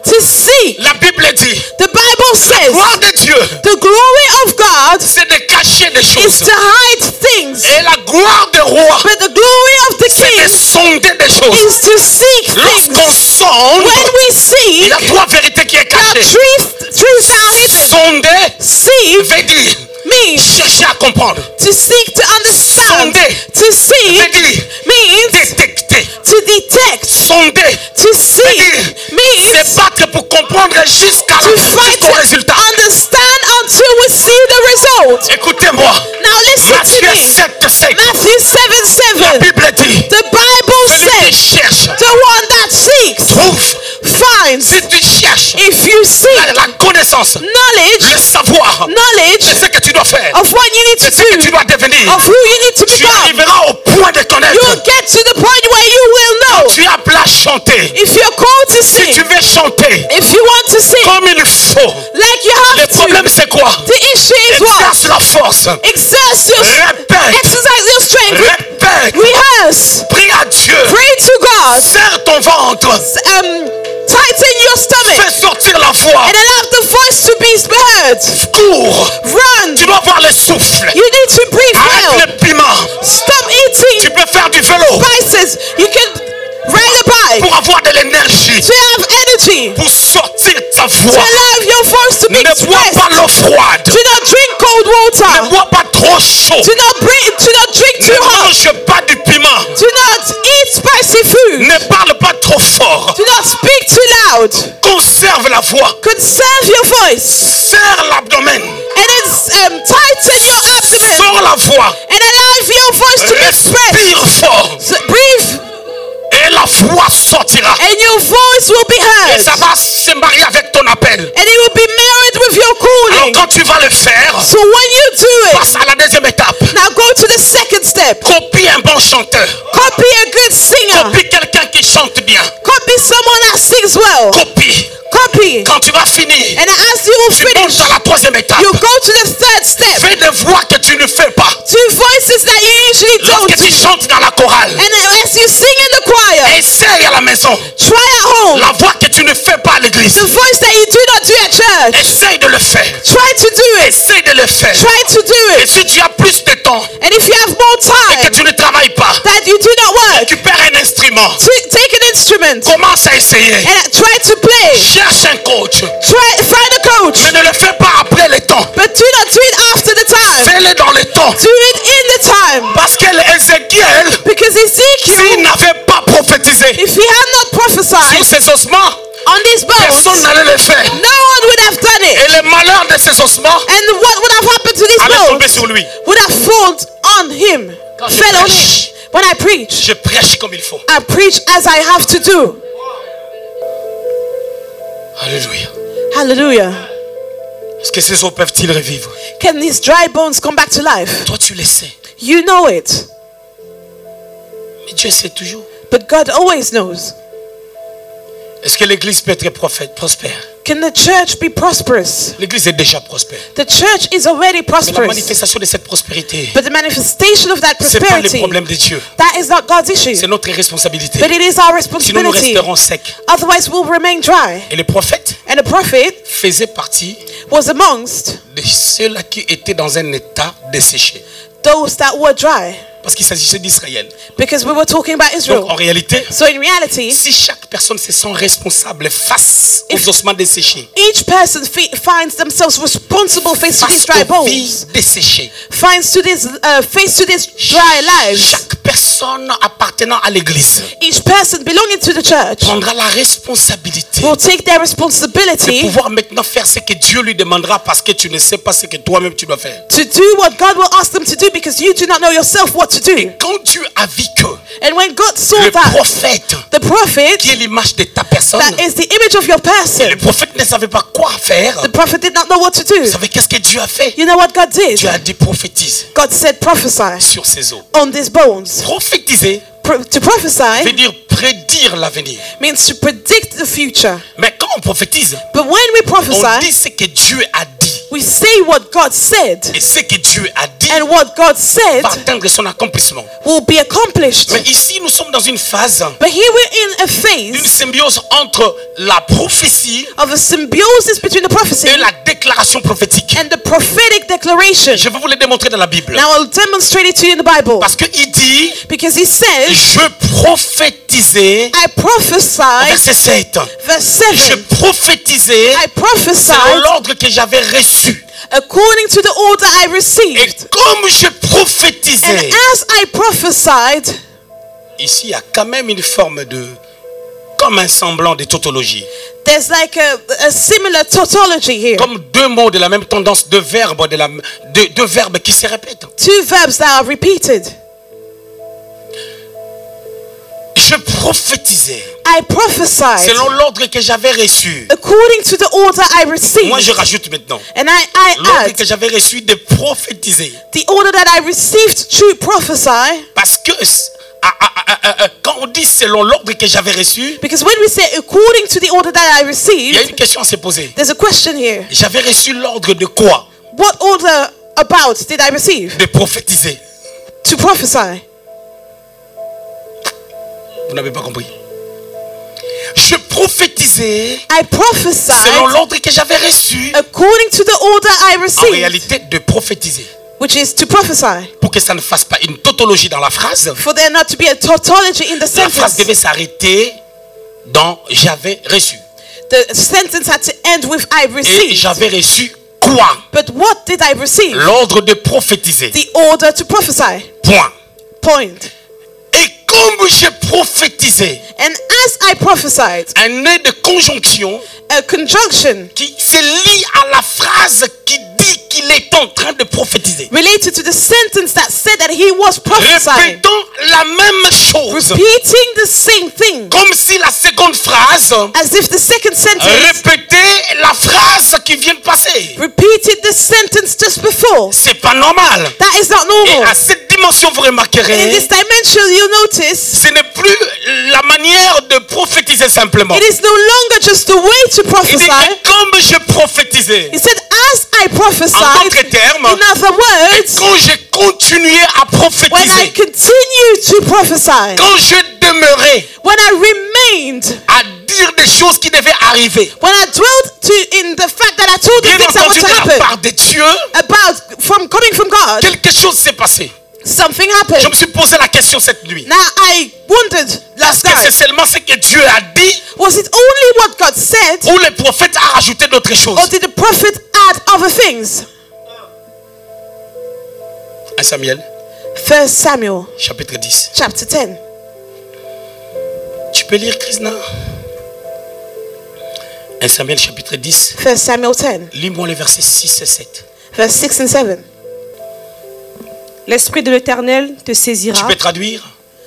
to seek. La Bible dit, The Bible la says gloire de Dieu, the glory of God c'est de cacher des is choses. to hide things, Et la gloire des rois, but the glory of the c'est de king sonder des choses. is to seek Lorsqu'on things. sonde, When we il seek, y a trois vérités qui est the cachée. truths are hidden. Sonder Seek veut dire means chercher à comprendre. to seek to understand. Sonder To veut seek dire means détecter. to detect. Sonder To veut seek dire means se battre pour comprendre jusqu'à to fight jusqu'au to résultat. understand until we see the result. Écoutez-moi, Now listen Matthieu to me. 7:5. Matthew 7:7. La Bible dit, The Bible celui qui says cherche the one that seeks trouve. finds. Si tu cherches If you seek la connaissance, le knowledge, savoir, c'est ce que tu dois faire. of what you need to C'est ce que tu do, dois devenir. of who you need to Tu become, arriveras au point de connaître. you'll get to the point where you will know. Tu as appelé à chanter. If you're called to Si tu sing, veux chanter if you want to sing comme il faut, like you le have problème to, c'est quoi? the issue is what? Exerce la force. Exerce your Répète. exercise your strength. Répète. Rehearse. Prie à Dieu. Pray to God. Serre ton ventre. Tighten your stomach Fais sortir la voix. and allow the voice to be heard. Cours. Run. Tu dois avoir le souffle. You need to breathe Arrête well. le piment. Stop Tu eating peux faire du vélo spices. You can ride a bike pour avoir de l'énergie, to have energy, pour sortir ta to voix. allow your voice to be Ne bois expressed. pas l'eau froide. Do not drink cold Ne water. bois pas trop chaud. Do not drink Ne too hot. mange pas du piment. Do not eat spicy food. Ne parle pas trop fort. Do not speak too loud. Conserve la voix. Conserve your voice. Serre l'abdomen. And then tighten your abdomen. Sors la voix. And allow your voice to be expressed. Respire fort. So breathe. Et la voix sortira. And your voice will be Et heard. ça va se marier avec ton appel. And it will be married with your Alors calling. quand tu vas le faire, So when you do it, passe à la deuxième étape. now go to the second step. Copie un bon chanteur. Copy a good singer. Copie quelqu'un qui chante bien. Copy someone that sings well. Copie. Copy. Quand tu vas finir, And as you will tu montes finish, à la troisième étape. you go to the third step. Fais des voix que tu ne fais pas. Two voices that you usually don't Lorsque tu do. chantes dans la chorale, And as you sing in the choir, essaye à la maison. try at home. La voix que tu ne fais pas à l'église, The voice that you do not do at church, essaye de le faire. try to do it. Essaye de le faire. Try to do Et it. si tu as plus de temps And if you have more et que time tu ne travailles pas, that you do not work, récupère un instrument. take an instrument Commence à essayer. and try to play. Cherche un coach. Find a coach, Mais ne le fais pas après le temps. but do not do it after the time. Fais-le dans le temps. Do it in the time. Parce que Ézéchiel, Because s'il Ezekiel, n'avait pas prophétisé if he had not sur prophesied ses ossements, on these personne bones, n'allait le faire. no one would have done Et it. le malheur de ses ossements And what would have happened to these allait tomber bones sur lui. would have fallen on him, Quand je fell on prêche, him. When I preach, je prêche comme il faut. I preach as I have to do. Alléluia. Hallelujah. Est-ce que ces os peuvent-ils revivre? Can these dry bones come back to life? Toi, tu le sais. You know it, Mais Dieu sait toujours. but God always knows. Est-ce que l'église peut être prospère? Can the church be prosperous? L'église est déjà prospère. The church is already Mais la prosperous, manifestation de cette prospérité, but the manifestation of that ce n'est pas le prosperity, problème de Dieu. that is not God's issue, C'est notre responsabilité. but it is our Sinon, nous responsibility. resterons secs. Otherwise, we'll remain dry. Et les prophètes And the prophet faisaient partie was amongst de ceux-là qui étaient dans un état desséché. those that were dry, Parce qu'il s'agissait d'Israël. because we were talking about Donc, Israel. en réalité, So in reality, si chaque personne se sent responsable face aux ossements desséchés, each person finds themselves responsible face to these face dry aux bones, vies desséchées, finds to this face to this dry lives. chaque personne appartenant à l'église Each person belonging to the church prendra la responsabilité will take their de responsibility pouvoir maintenant faire ce que Dieu lui demandera parce que tu ne sais pas ce que toi-même tu dois faire. to do what God will ask them to do, because you do not know yourself what to do. Quand Dieu a vu que And when God saw le that, prophète, the prophet, qui est l'image de ta personne, that is the image of your et person, le prophète ne savait pas quoi faire, the prophet did not know what to vous do. savez qu'est-ce que Dieu a fait? You know what God did? Dieu a dit prophétise God said prophesy sur ces os. on these bones. Prophétiser To prophesy veut dire prédire l'avenir. means to predict the future. Mais quand on prophétise, But when we on prophesy, dit ce que Dieu a dit. we say what God said, et ce que Dieu a dit and what God said va atteindre son accomplissement. will be accomplished. Mais ici, nous sommes dans une phase But here we're in a d'une phase symbiose entre la prophétie of a symbiosis between the prophecy et la déclaration prophétique. and the prophetic declaration. Je vais vous le démontrer dans la Bible. Now I'll demonstrate it to you in the Bible. Parce qu'il dit, Because he says, je prophétisais, I prophesied, verset 7, verse je 7, prophétisais I selon prophesied l'ordre que j'avais reçu. according to the order I Et received. comme je And prophétisais, as I prophesied, ici il y a quand même une forme de, comme un semblant de tautologie. there's like a similar tautology here. Comme deux mots de la même tendance, deux verbes, deux verbes qui se répètent. Two verbs that are repeated. Je prophétisais I prophesied selon l'ordre que j'avais reçu. according to the order I Moi received. je rajoute maintenant And I l'ordre add que j'avais reçu de prophétiser. the order that I received to prophesy. Parce que quand on dit selon l'ordre que j'avais reçu, Because when we say according to the order that I il y a received, une question à se poser. there's a question here. J'avais reçu l'ordre de quoi? What order about did I receive? De prophétiser. To prophesy. Vous n'avez pas compris. Je prophétisais I selon prophesied l'ordre que j'avais reçu. according to the order I En received, réalité, de prophétiser. which is to prophesy. Pour que ça ne fasse pas une tautologie dans la phrase, For there not to be a tautology in the la phrase sentence. devait s'arrêter dans j'avais reçu. The sentence had to end with I Et received. j'avais reçu quoi? But what did I receive? L'ordre de prophétiser. The order to prophesy. Point. Point. Et comme je prophétisais, And as I prophesied, un nœud de conjonction a conjunction qui se lie à la phrase qui dit qu'il est en train de prophétiser. related to the sentence that said that he was prophesying, Répétons la même chose. repeating the same thing, Comme si la seconde phrase as if the second sentence répétait la phrase qui vient de passer. repeated the sentence just before. C'est pas normal. That is not Et normal. à cette dimension, vous In remarquerez, this dimension, you'll notice ce n'est plus la manière de prophétiser simplement. it is no longer just the way to Il dit, prophesy. et comme je prophétisais, He said, as I en prophesied, d'autres termes, in other words, quand j'ai continué à when I prophétiser, continued to prophesy, quand je demeurais when I remained, à dire des choses qui devaient arriver, when I dwelt in the fact that I told the bien things that were entendu to de la happen, part de Dieu, coming from God, quelque chose s'est passé. something Je happened. me suis posé la question cette nuit. Now I wondered Est-ce last que c'est night, seulement ce que Dieu a dit was it only what God said, ou le prophète a rajouté d'autres choses? or did the prophet add other things? 1 Samuel, 1 Samuel chapitre 10. chapter 10. Tu peux lire, Krishna? 1 Samuel, chapitre 10. 1 Samuel 10, Lis-moi les versets 6 et 7. verse 6 and 7. L'Esprit de l'Éternel te Tu saisira. peux traduire?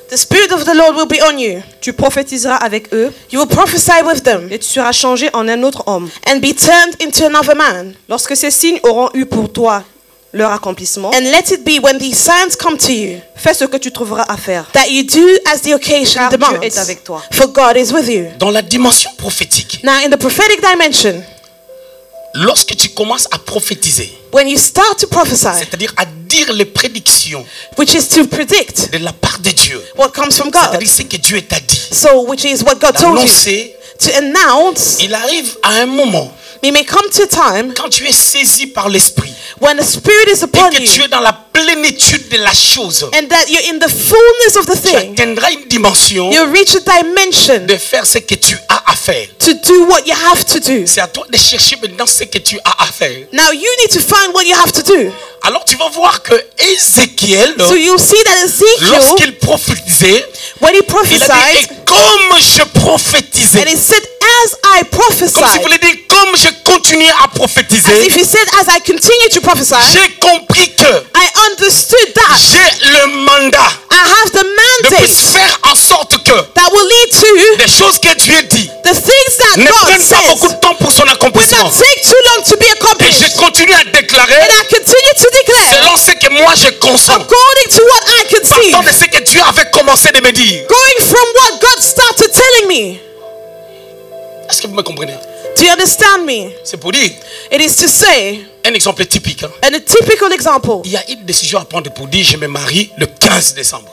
The Spirit of the Lord will be on you. Tu prophétiseras avec eux You will prophesy with them et tu seras changé en un autre homme. and be turned into another man. Lorsque ces signes auront eu pour toi leur accomplissement, And let it be when these signs come to you fais ce que tu trouveras à faire. that you do as the occasion Car Dieu demands. est avec toi. For God is with you. Dans la dimension prophétique, Now, in the prophetic dimension, lorsque tu commences à prophétiser, when you start to prophesy, c'est-à-dire à dire les prédictions which is to predict de la part de Dieu, what comes from God, c'est-à-dire ce que Dieu t'a dit, so which is what God told you, d'annoncer, to announce, il arrive à un moment it may come to a time quand tu es saisi par l'Esprit when the Spirit is et upon que tu you es dans la plénitude de la chose, and that you're in the fullness of the tu thing. atteindras une dimension You reach a dimension de faire ce que tu as à faire. to do what you have to do. C'est à toi de chercher maintenant ce que tu as à faire. Now you need to find what you have to do. Alors tu vas voir que Ézéchiel, So you'll see that Ezekiel, lorsqu'il prophétisait, when he il a dit, prophesied, et comme je prophétisais, and he said, as I comme s'il prophesied, voulait dire, comme je continuais à as prophétiser, if he said, as I continue to prophesy, j'ai compris que I understood that j'ai le mandat I have the de mandate faire en sorte que that will lead to les choses que Dieu dit the things that ne God prennent pas beaucoup says de temps pour son will accomplissement. not take too long to be Et accomplished. je continue à déclarer And I continue to declare selon ce que moi je consens, according to what I conceive, partant de ce que Dieu avait commencé de me dire. going from what God started telling me. Est-ce que vous me comprenez? Do you understand me? C'est pour dire, It is to say, Un exemple typique. Hein. And a typical example. Il y a une décision à prendre pour dire je me marie le 15 décembre.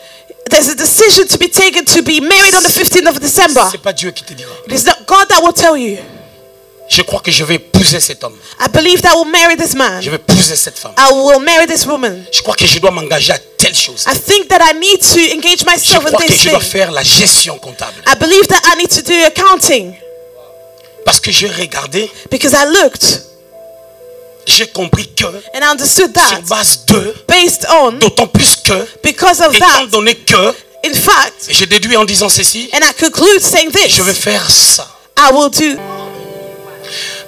There's a decision to be taken to be married on the 15th of December. C'est pas Dieu qui te dira. It is not God that will tell you. Je crois que je vais épouser cet homme. I believe that I will marry this man. Je vais épouser cette femme. I will marry this woman. Je crois que je dois m'engager à telle chose. I think that I need to engage Je myself in crois que this je dois thing. faire la gestion comptable. I believe that I need to do accounting. Parce que j'ai regardé, Because I looked j'ai compris que and I understood sur that base de, based on, d'autant plus que, because of étant that, donné que, in fact, j'ai déduit en disant ceci, and I conclude saying je vais this, faire ça. I will do.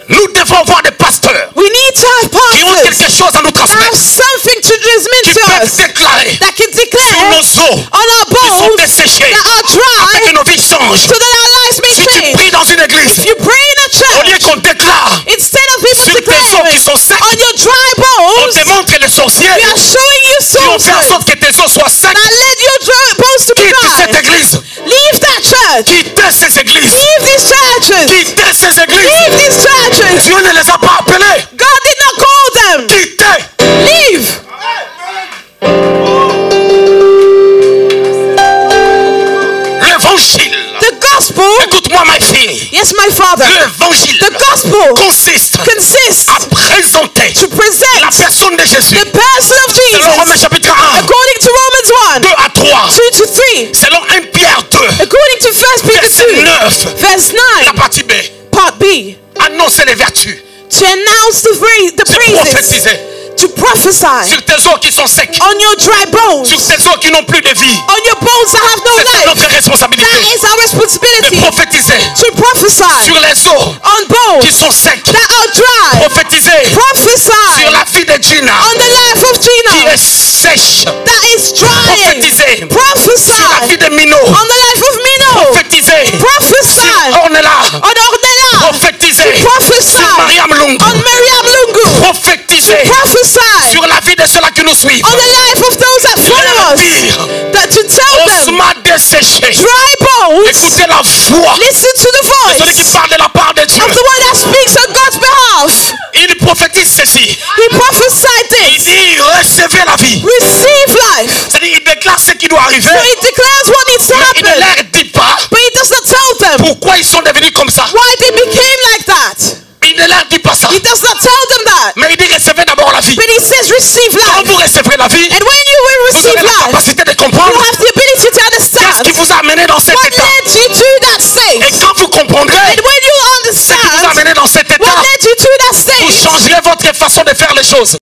Nous devons avoir des pasteurs We need to have qui ont pastors quelque chose à nous that have transmettre, something to qui transmit to peuvent us, déclarer that can sur declare nos os on our qui sont bones desséchés, that are afin que dry, nos vies changent. so that our lives may Si tu change. pries dans une église, If you pray in a au lieu church, qu'on déclare instead of people sur tes os qui declaring sont secs, on your dry on bones, te montre les sorciers we are showing you qui ont fait en sorcerers sorte que tes os soient secs. that led your bones to be Quitte cette dry. église, Leave that church. quittez ces églises, Leave these churches. quittez ces Leave églises. these churches. Dieu ne les a pas appelés. God did not call them. Quittez. Leave. L'évangile. The gospel, Écoute-moi, ma fille. yes, my father, L'évangile the gospel consiste consists à présenter to la present personne de Jésus. the person of Selon Romains Jesus chapitre 1, according to Romans 2 à 3. 1, 2 to 3, Selon 1 Pierre 2, according to 1 Peter verset 2, 9. verse La 9, partie B. part B, Annoncer les vertus. to announce the C'est praises, prophétiser. to prophesy Sur tes os qui sont secs. on your dry bones, Sur tes os qui n'ont plus de vie. on your bones that have no C'est life. notre responsabilité That is our de responsibility prophétiser to prophesy sur les os on bones qui sont secs. that are dry. Prophétiser Prophesy sur la vie de Gina on the life of qui Gina est sèche. that is drying. Prophétiser Prophesy sur la vie de Mino. on the life of Mino. Prophétiser Prophesy sur Ornella. on Ornella. Prophétiser Prophesy sur Mariam Lungu. on Miriam Lungu. Prophétiser Prophesy sur la vie de ceux-là qui nous suivent. on the life of those that follow us. Dire, That to tell them osma desséché. dry bones, Écoutez la voix listen to the de celui qui voice parle de la part de Dieu. of the one that speaks on God's behalf. Il prophétise ceci. He prophesied Il this. dit recevez la vie. Receive life. C'est-à-dire il déclare ce qui doit arriver. So he declares what needs to Mais il ne happen. leur dit pas But he does not tell them pourquoi ils sont devenus comme ça. why they became like that. Il ne leur dit pas ça. He does not tell them that. Mais il dit recevez d'abord la vie. But he says receive Quand life. vous recevrez la vie, And when you will vous receive avez la life, capacité de you comprendre have the ability to qu'est-ce qui understand vous a amené dans cet what état. led you to that Et state. quand vous comprendrez And when you ce qui vous a understand amené dans cet état, what led you to that vous state, changerez votre façon de faire les choses.